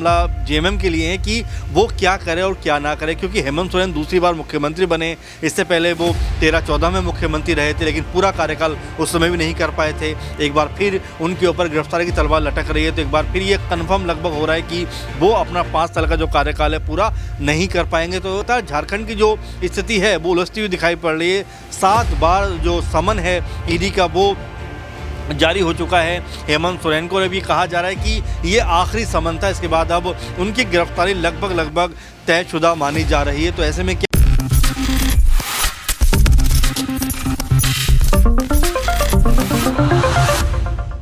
मामला जेएमएम के लिए है कि वो क्या करे और क्या ना करे, क्योंकि हेमंत सोरेन दूसरी बार मुख्यमंत्री बने। इससे पहले वो 13-14 में मुख्यमंत्री रहे थे, लेकिन पूरा कार्यकाल उस समय भी नहीं कर पाए थे। एक बार फिर उनके ऊपर गिरफ्तारी की तलवार लटक रही है, तो एक बार फिर ये कन्फर्म लगभग हो रहा है कि वो अपना 5 साल का जो कार्यकाल है पूरा नहीं कर पाएंगे। तो झारखंड की जो स्थिति है वो उलझती हुई दिखाई पड़ रही है। 7 बार जो समन है ईडी का वो जारी हो चुका है। हेमंत सोरेन को भी कहा जा रहा है कि ये आखिरी समन था, इसके बाद अब उनकी गिरफ्तारी लगभग तयशुदा मानी जा रही है। तो ऐसे में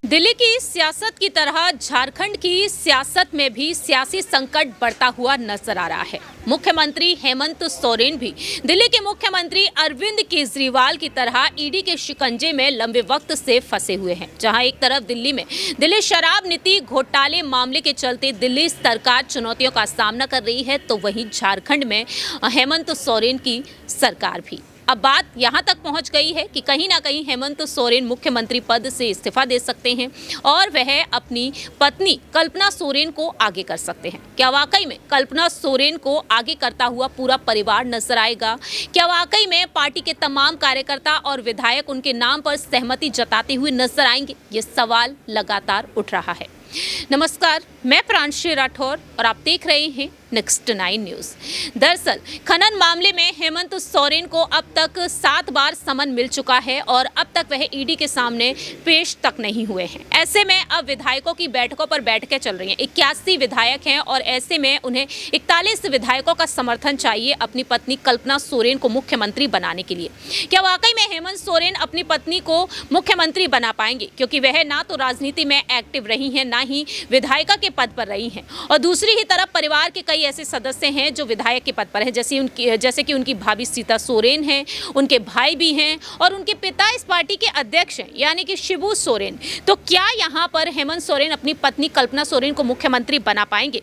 दिल्ली की सियासत की तरह झारखंड की सियासत में भी सियासी संकट बढ़ता हुआ नजर आ रहा है। मुख्यमंत्री हेमंत सोरेन भी दिल्ली के मुख्यमंत्री अरविंद केजरीवाल की तरह ईडी के शिकंजे में लंबे वक्त से फंसे हुए हैं। जहां एक तरफ दिल्ली शराब नीति घोटाले मामले के चलते दिल्ली सरकार चुनौतियों का सामना कर रही है, तो वहीं झारखंड में हेमंत सोरेन की सरकार भी। अब बात यहां तक पहुंच गई है कि कहीं ना कहीं हेमंत सोरेन मुख्यमंत्री पद से इस्तीफा दे सकते हैं और वह अपनी पत्नी कल्पना सोरेन को आगे कर सकते हैं। क्या वाकई में कल्पना सोरेन को आगे करता हुआ पूरा परिवार नजर आएगा? क्या वाकई में पार्टी के तमाम कार्यकर्ता और विधायक उनके नाम पर सहमति जताते हुए नजर आएंगे? ये सवाल लगातार उठ रहा है। नमस्कार, मैं प्रांशी राठौर और आप देख रहे हैं नेक्स्ट 9 न्यूज़। दरअसल खनन मामले में हेमंत सोरेन को अब तक 7 बार समन मिल चुका है और अब तक वह ईडी के सामने पेश तक नहीं हुए हैं। ऐसे में अब विधायकों की बैठकों पर बैठकें चल रही हैं। 81 विधायक हैं और ऐसे में उन्हें 41 विधायकों का समर्थन चाहिए अपनी पत्नी कल्पना सोरेन को मुख्यमंत्री बनाने के लिए। क्या वाकई में हेमंत सोरेन अपनी पत्नी को मुख्यमंत्री बना पाएंगे? क्योंकि वह ना तो राजनीति में एक्टिव रही हैं, ना ही विधायिका के पद पर रही हैं, और दूसरी ही तरफ परिवार के कई ऐसे सदस्य हैं जो विधायक के पद पर हैं, जैसे कि उनकी भाभी सीता सोरेन हैं, उनके भाई भी हैं और उनके पिता इस पार्टी के अध्यक्ष हैं यानी कि शिबू सोरेन। तो क्या यहाँ पर हेमंत सोरेन अपनी पत्नी कल्पना सोरेन को मुख्यमंत्री बना पाएंगे?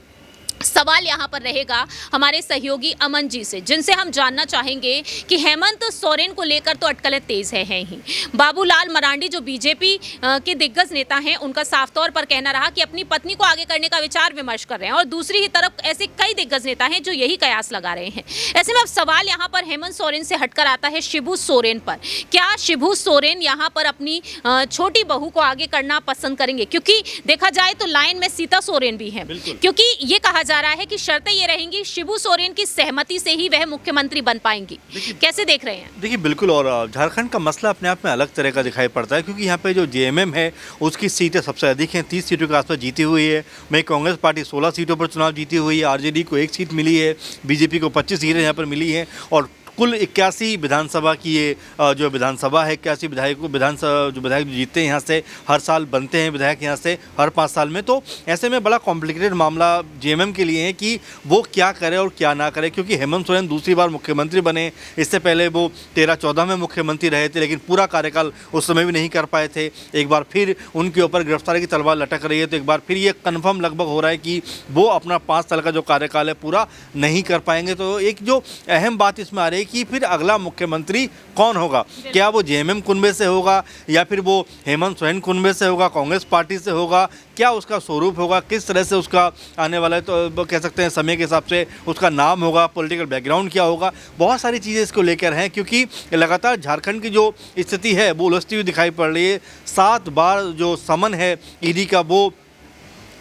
सवाल यहाँ पर रहेगा हमारे सहयोगी अमन जी से, जिनसे हम जानना चाहेंगे कि हेमंत सोरेन को लेकर तो अटकलें तेज है ही। बाबूलाल मरांडी जो बीजेपी के दिग्गज नेता हैं, उनका साफ तौर पर कहना रहा कि अपनी पत्नी को आगे करने का विचार विमर्श कर रहे हैं, और दूसरी ही तरफ ऐसे कई दिग्गज नेता हैं जो यही कयास लगा रहे हैं। ऐसे में अब सवाल यहाँ पर हेमंत सोरेन से हटकर आता है शिबू सोरेन पर। क्या शिबू सोरेन यहाँ पर अपनी छोटी बहू को आगे करना पसंद करेंगे? क्योंकि देखा जाए तो लाइन में सीता सोरेन भी है, क्योंकि ये कहा जा रहा है कि शर्तें ये रहेंगी शिबू सोरेन की सहमति से ही वह मुख्यमंत्री बन पाएंगी। कैसे देख रहे हैं? देखिए बिल्कुल, और झारखंड का मसला अपने आप में अलग तरह का दिखाई पड़ता है, क्योंकि यहाँ पे जो जेएमएम है उसकी सीटें सबसे अधिक हैं, 30 सीटों के आसपास जीती हुई है। वहीं कांग्रेस पार्टी 16 सीटों पर चुनाव जीती हुई है, आरजेडी को 1 सीट मिली है, बीजेपी को 25 सीटें यहाँ पर मिली हैं, और कुल 81 विधानसभा की ये जो विधानसभा है, 81 विधायक जीतते हैं यहाँ से, हर साल बनते हैं विधायक यहाँ से हर 5 साल में। तो ऐसे में बड़ा कॉम्प्लिकेटेड मामला जेएमएम के लिए है कि वो क्या करे और क्या ना करे, क्योंकि हेमंत सोरेन दूसरी बार मुख्यमंत्री बने। इससे पहले वो 13-14 में मुख्यमंत्री रहे थे, लेकिन पूरा कार्यकाल उस समय भी नहीं कर पाए थे। एक बार फिर उनके ऊपर गिरफ्तारी की तलवार लटक रही है, तो एक बार फिर ये कन्फर्म लगभग हो रहा है कि वो अपना 5 साल का जो कार्यकाल है पूरा नहीं कर पाएंगे। तो एक जो अहम बात इसमें आ रही है कि फिर अगला मुख्यमंत्री कौन होगा? क्या वो जेएमएम कुनबे से होगा या फिर वो हेमंत सोरेन कुनबे से होगा, कांग्रेस पार्टी से होगा? क्या उसका स्वरूप होगा, किस तरह से उसका आने वाला है, तो कह सकते हैं समय के हिसाब से उसका नाम होगा, पॉलिटिकल बैकग्राउंड क्या होगा, बहुत सारी चीज़ें इसको लेकर हैं, क्योंकि लगातार झारखंड की जो स्थिति है वो उलझती हुई दिखाई पड़ रही है। 7 बार जो समन है ईडी का वो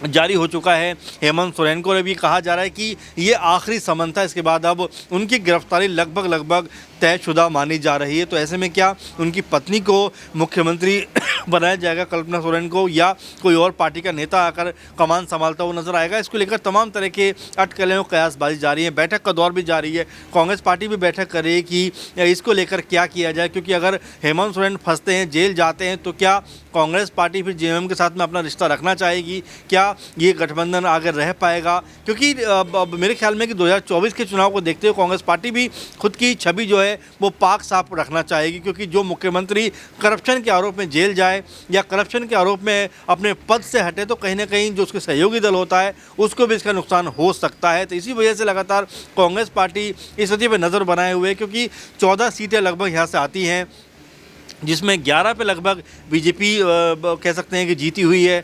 जारी हो चुका है। हेमंत सोरेन को भी कहा जा रहा है कि ये आखिरी समन था, इसके बाद अब उनकी गिरफ्तारी लगभग तयशुदा मानी जा रही है। तो ऐसे में क्या उनकी पत्नी को मुख्यमंत्री बनाया जाएगा, कल्पना सोरेन को, या कोई और पार्टी का नेता आकर कमान संभालता हुआ नजर आएगा? इसको लेकर तमाम तरह के अटकलें और कयासबाजी जारी है। बैठक का दौर भी जारी है, कांग्रेस पार्टी भी बैठक कर रही है कि इसको लेकर क्या किया जाए, क्योंकि अगर हेमंत सोरेन फंसते हैं, जेल जाते हैं, तो क्या कांग्रेस पार्टी फिर जेएमएम के साथ में अपना रिश्ता रखना चाहेगी? क्या ये गठबंधन आगे रह पाएगा? क्योंकि मेरे ख्याल में कि 2024 के चुनाव को देखते हुए कांग्रेस पार्टी भी खुद की छवि जो है वो पाक साफ रखना चाहेगी, क्योंकि जो मुख्यमंत्री करप्शन के आरोप में जेल जाए या करप्शन के आरोप में अपने पद से हटे, तो कहीं ना कहीं जो उसके सहयोगी दल होता है उसको भी इसका नुकसान हो सकता है। तो इसी वजह से लगातार कांग्रेस पार्टी इस स्थिति पर नज़र बनाए हुए है, क्योंकि 14 सीटें लगभग यहाँ से आती हैं जिसमें 11 पे लगभग बीजेपी कह सकते हैं कि जीती हुई है,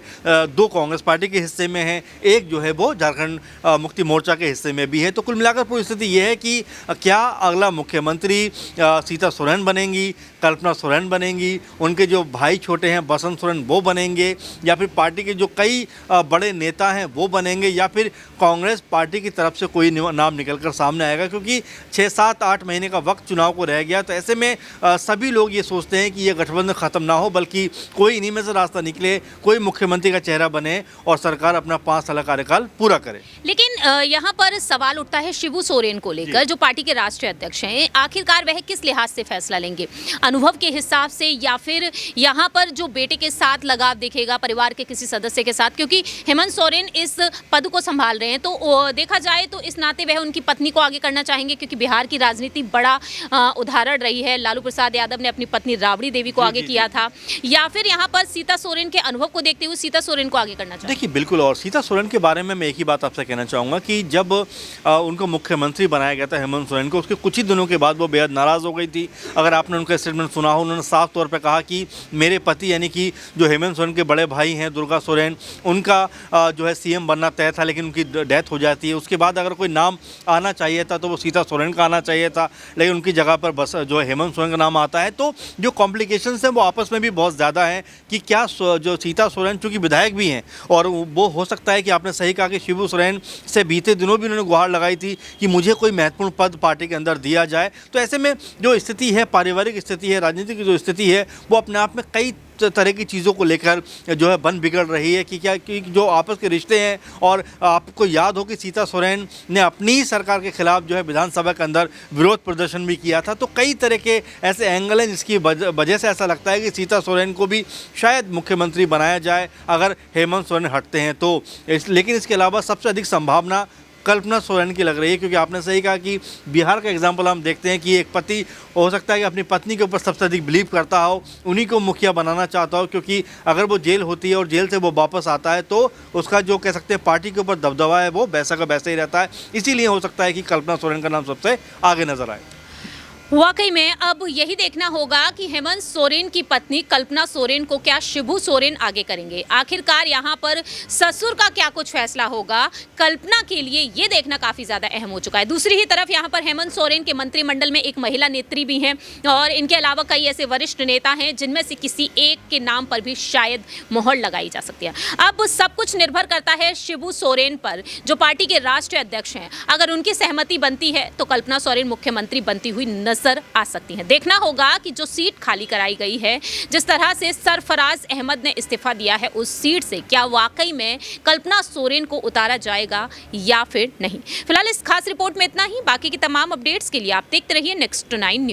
2 कांग्रेस पार्टी के हिस्से में है, 1 जो है वो झारखंड मुक्ति मोर्चा के हिस्से में भी है। तो कुल मिलाकर पूरी स्थिति ये है कि क्या अगला मुख्यमंत्री सीता सोरेन बनेंगी, कल्पना सोरेन बनेंगी, उनके जो भाई छोटे हैं बसंत सोरेन वो बनेंगे, या फिर पार्टी के जो कई बड़े नेता हैं वो बनेंगे, या फिर कांग्रेस पार्टी की तरफ से कोई नाम निकल कर सामने आएगा, क्योंकि 6, 7, 8 महीने का वक्त चुनाव को रह गया। तो ऐसे में सभी लोग ये सोचते हैं कि ये गठबंधन खत्म ना हो, बल्कि कोई इन्हीं में से रास्ता निकले, कोई मुख्यमंत्री का चेहरा बने और सरकार अपना 5 साल का कार्यकाल पूरा करे। लेकिन यहाँ पर सवाल उठता है शिबू सोरेन को लेकर, जो पार्टी के राष्ट्रीय अध्यक्ष हैं। आखिरकार वह किस लिहाज से फैसला लेंगे, अनुभव के हिसाब से या फिर यहाँ पर जो बेटे के साथ लगाव दिखेगा, परिवार के किसी सदस्य के साथ? क्योंकि हेमंत सोरेन इस पद को संभाल रहे हैं, तो देखा जाए तो इस नाते वह उनकी पत्नी को आगे करना चाहेंगे, क्योंकि बिहार की राजनीति बड़ा उदाहरण रही है। लालू प्रसाद यादव ने अपनी पत्नी राबड़ी देवी को आगे किया था, या फिर यहाँ पर सीता सोरेन के अनुभव को देखते हुए सीता सोरेन को आगे करना चाहिए? देखिए बिल्कुल, और सीता सोरेन के बारे में मैं एक ही बात आपसे कहना चाहूँगा कि जब उनको मुख्यमंत्री बनाया गया था हेमंत सोरेन को, उसके कुछ ही दिनों के बाद वो बेहद नाराज़ हो गई थी। अगर आपने उनका स्टेटमेंट सुना हो, उन्होंने साफ तौर पर कहा कि मेरे पति यानी कि जो हेमंत सोरेन के बड़े भाई हैं दुर्गा सोरेन, उनका जो है सीएम बनना तय था, लेकिन उनकी डेथ हो जाती है। उसके बाद अगर कोई नाम आना चाहिए था तो वो सीता सोरेन का आना चाहिए था, लेकिन उनकी जगह पर बस जो है हेमंत सोरेन का नाम आता है। तो जो कॉम्प्लिकेशंस हैं वो आपस में भी बहुत ज़्यादा हैं कि क्या जो सीता सोरेन चूँकि विधायक भी हैं, और वो हो सकता है कि आपने सही कहा कि शिबू सोरेन से बीते दिनों भी उन्होंने गुहार लगाई थी कि मुझे कोई महत्वपूर्ण पद पार्टी के अंदर दिया जाए। तो ऐसे में जो स्थिति है, पारिवारिक स्थिति है, राजनीति की जो स्थिति है, वो अपने आप में कई तरह की चीज़ों को लेकर जो है बन बिगड़ रही है कि क्या कि जो आपस के रिश्ते हैं। और आपको याद हो कि सीता सोरेन ने अपनी ही सरकार के खिलाफ जो है विधानसभा के अंदर विरोध प्रदर्शन भी किया था। तो कई तरह के ऐसे एंगल हैं जिसकी वजह से ऐसा लगता है कि सीता सोरेन को भी शायद मुख्यमंत्री बनाया जाए अगर हेमंत सोरेन हटते हैं तो। लेकिन इसके अलावा सबसे अधिक संभावना कल्पना सोरेन की लग रही है, क्योंकि आपने सही कहा कि बिहार का एग्जाम्पल हम देखते हैं कि एक पति हो सकता है कि अपनी पत्नी के ऊपर सबसे अधिक बिलीव करता हो, उन्हीं को मुखिया बनाना चाहता हो, क्योंकि अगर वो जेल होती है और जेल से वो वापस आता है तो उसका जो कह सकते हैं पार्टी के ऊपर दबदबा है वो वैसा का वैसा ही रहता है। इसीलिए हो सकता है कि कल्पना सोरेन का नाम सबसे आगे नजर आए। वाकई में अब यही देखना होगा कि हेमंत सोरेन की पत्नी कल्पना सोरेन को क्या शिबू सोरेन आगे करेंगे। आखिरकार यहाँ पर ससुर का क्या कुछ फैसला होगा, कल्पना के लिए ये देखना काफ़ी ज़्यादा अहम हो चुका है। दूसरी ही तरफ यहाँ पर हेमंत सोरेन के मंत्रिमंडल में एक महिला नेत्री भी हैं, और इनके अलावा कई ऐसे वरिष्ठ नेता हैं जिनमें से किसी एक के नाम पर भी शायद मोहर लगाई जा सकती है। अब सब कुछ निर्भर करता है शिबू सोरेन पर, जो पार्टी के राष्ट्रीय अध्यक्ष हैं। अगर उनकी सहमति बनती है तो कल्पना सोरेन मुख्यमंत्री बनती हुई नजर आ सकती हैं। देखना होगा कि जो सीट खाली कराई गई है, जिस तरह से सरफराज अहमद ने इस्तीफा दिया है उस सीट से, क्या वाकई में कल्पना सोरेन को उतारा जाएगा या फिर नहीं। फिलहाल इस खास रिपोर्ट में इतना ही। बाकी की तमाम अपडेट्स के लिए आप देखते रहिए नेक्स्ट 9 न्यूज़।